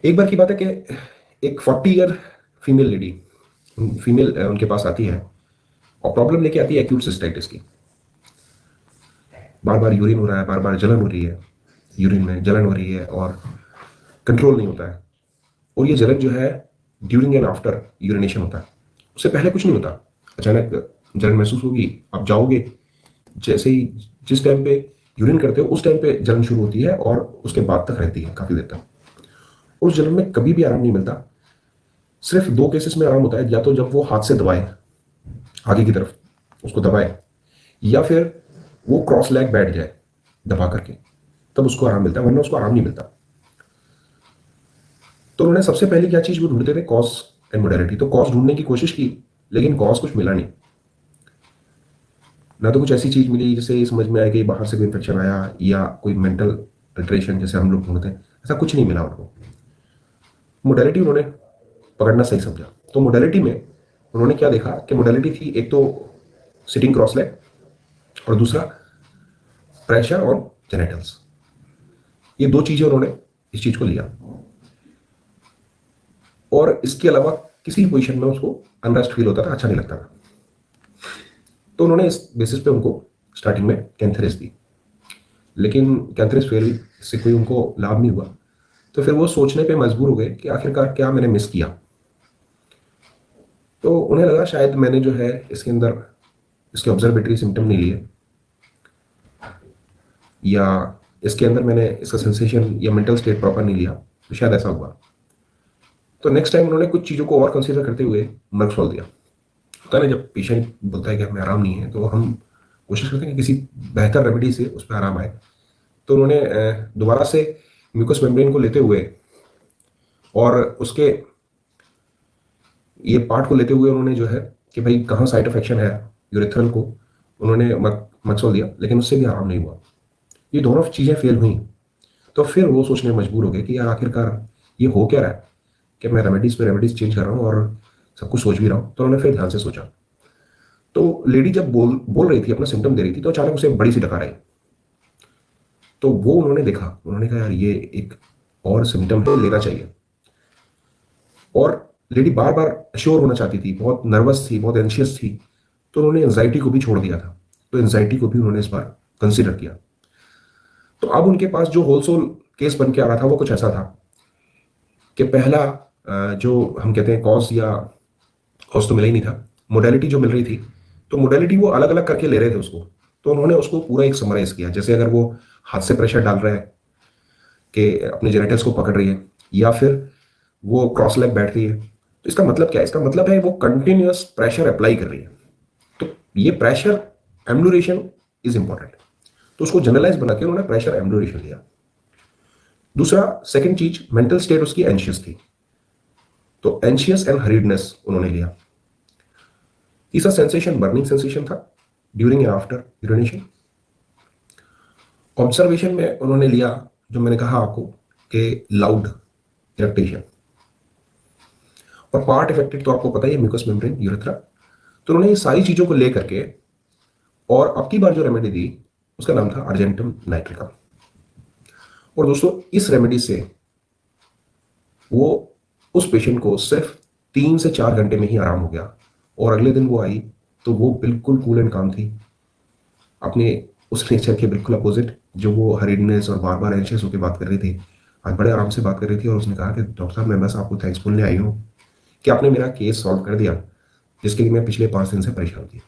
एक बार की बात है कि एक 40 ईयर फीमेल लेडी फीमेल उनके पास आती है और प्रॉब्लम लेके आती है एक्यूट सिस्टाइटिस की। बार बार यूरिन हो रहा है, बार बार जलन हो रही है, यूरिन में जलन हो रही है और कंट्रोल नहीं होता है। और ये जलन जो है ड्यूरिंग एंड आफ्टर यूरिनेशन होता है, उससे पहले कुछ नहीं होता। अचानक जलन महसूस होगी, आप जाओगे, जैसे ही जिस टाइम पे यूरिन करते हो उस टाइम पे जलन शुरू होती है और उसके बाद तक रहती है काफी देर तक। उस जलन में कभी भी आराम नहीं मिलता। सिर्फ दो केसेस में आराम होता है, या तो जब वो हाथ से दबाए आगे की तरफ उसको दबाए, या फिर वो क्रॉस लेग बैठ जाए दबा करके, तब उसको आराम मिलता है, वरना उसको आराम नहीं मिलता। तो उन्होंने सबसे पहले क्या चीज वो ढूंढते थे, कॉज एंड मोडालिटी। तो कॉज ढूंढने की कोशिश की, लेकिन कॉज कुछ मिला नहीं। ना तो कुछ ऐसी चीज मिली जिससे ये समझ में आया कि बाहर से कोई इन्फेक्शन आया या कोई मेंटल अल्टरेशन जैसे हम लोग ढूंढते हैं, ऐसा कुछ नहीं मिला उनको। मोडालिटी उन्होंने पकड़ना सही समझा। तो मोडालिटी में उन्होंने क्या देखा कि मोडालिटी थी, एक तो सिटिंग क्रॉस लेग और दूसरा प्रेशर और जेनेटल्स। ये दो चीजें उन्होंने इस चीज को लिया, और इसके अलावा किसी पोजीशन में उसको अनरेस्ट फील होता था, अच्छा नहीं लगता था। तो उन्होंने इस बेसिस पे उनको स्टार्टिंग में कैंथेरिस दी, लेकिन कैंथेरिस फेल हुई, इससे कोई उनको लाभ नहीं हुआ। तो फिर वो सोचने पे मजबूर हो गए कि आखिरकार क्या मैंने मिस किया। तो उन्हें लगा शायद मैंने जो है इसके अंदर इसके ऑब्जर्वेटरी सिम्टम नहीं लिए, या इसके अंदर मैंने इसका सेंसेशन या मेंटल स्टेट प्रॉपर नहीं लिया, तो शायद ऐसा हुआ। तो नेक्स्ट टाइम उन्होंने कुछ चीज़ों को और कंसीडर करते हुए मैक्सवेल दिया। होता है ना, जब पेशेंट बोलता है कि हमें आराम नहीं है, तो हम कोशिश करते हैं कि किसी बेहतर रेमेडी से उस पर आराम आए। तो उन्होंने दोबारा से म्यूकस मेम्ब्रेन को लेते हुए और उसके ये पार्ट को लेते हुए उन्होंने जो है कि भाई कहाँ साइट ऑफ एक्शन है यूरेथ्रल को, उन्होंने मैक्सवेल दिया, लेकिन उससे भी आराम नहीं हुआ। ये दोनों चीज़ें फेल हुई। तो फिर वो सोचने में मजबूर हो गए कि यार आखिरकार ये हो क्या रहा है कि मैं रेमेडीज पे रेमेडीज चेंज कर रहा हूँ और सब कुछ सोच भी रहा हूँ। तो उन्होंने फिर ध्यान से सोचा। तो लेडी जब बोल रही थी, अपना सिम्टम दे रही थी, तो अचानक उसे बड़ी सी डकार आई। तो वो उन्होंने देखा, उन्होंने कहा यार ये एक और सिम्टम है, लेना चाहिए। और लेडी बार बार अश्योर होना चाहती थी, बहुत नर्वस थी, बहुत एंशियस थी। तो उन्होंने एंजाइटी को भी छोड़ दिया था। तो एंजाइटी को भी उन्होंने इस बार कंसिडर किया। तो अब उनके पास जो होलसोल केस बन के आ रहा था वो कुछ ऐसा था कि पहला जो हम कहते हैं कॉज, या कॉज तो मिला ही नहीं था, मोडालिटी जो मिल रही थी, तो मोडालिटी वो अलग अलग करके ले रहे थे उसको। तो उन्होंने उसको पूरा एक समराइज किया, जैसे अगर वो हाथ से प्रेशर डाल रहे हैं कि अपने जेनेटल्स को पकड़ रही है, या फिर वो क्रॉस लेग बैठ रही है, तो इसका मतलब क्या है? इसका मतलब है वो कंटिन्यूअस प्रेशर अप्लाई कर रही है। तो ये प्रेशर एम्बुलेशन इज इंपॉर्टेंट। तो उसको जनरलाइज बना के उन्होंने प्रेशर एम्बुलेशन लिया। दूसरा सेकंड चीज, मेंटल स्टेट उसकी एंशियस थी, तो एंशियस एंड हरीडनेस उन्होंने लिया। तीसरा सेंसेशन बर्निंग सेंसेशन था during and after urination. Observation में उन्होंने लिया, जो मैंने कहा आपको, कि लाउड इरेक्टेशन। और पार्ट इफेक्टेड तो आपको पता ही है, म्यूकस मेम्ब्रेन, यूरेथ्रा। तो उन्होंने ये सारी चीजों को लेकर के, और अब की बार जो रेमेडी दी उसका नाम था अर्जेंटम नाइट्रिकम। और दोस्तों इस रेमेडी से वो उस पेशेंट को सिर्फ 3 से 4 घंटे में ही आराम हो गया। और अगले दिन वो आई तो वो बिल्कुल कूल एंड काम थी, अपने उस नेचर के बिल्कुल अपोजिट जो वो हरीडनेस और बार बार एंशियस होकर बात कर रही थी। आज बड़े आराम से बात कर रही थी, और उसने कहा कि डॉक्टर साहब मैं बस आपको थैंक्स बोलने आई हूँ कि आपने मेरा केस सॉल्व कर दिया, जिसके लिए मैं पिछले 5 दिन से परेशान थी।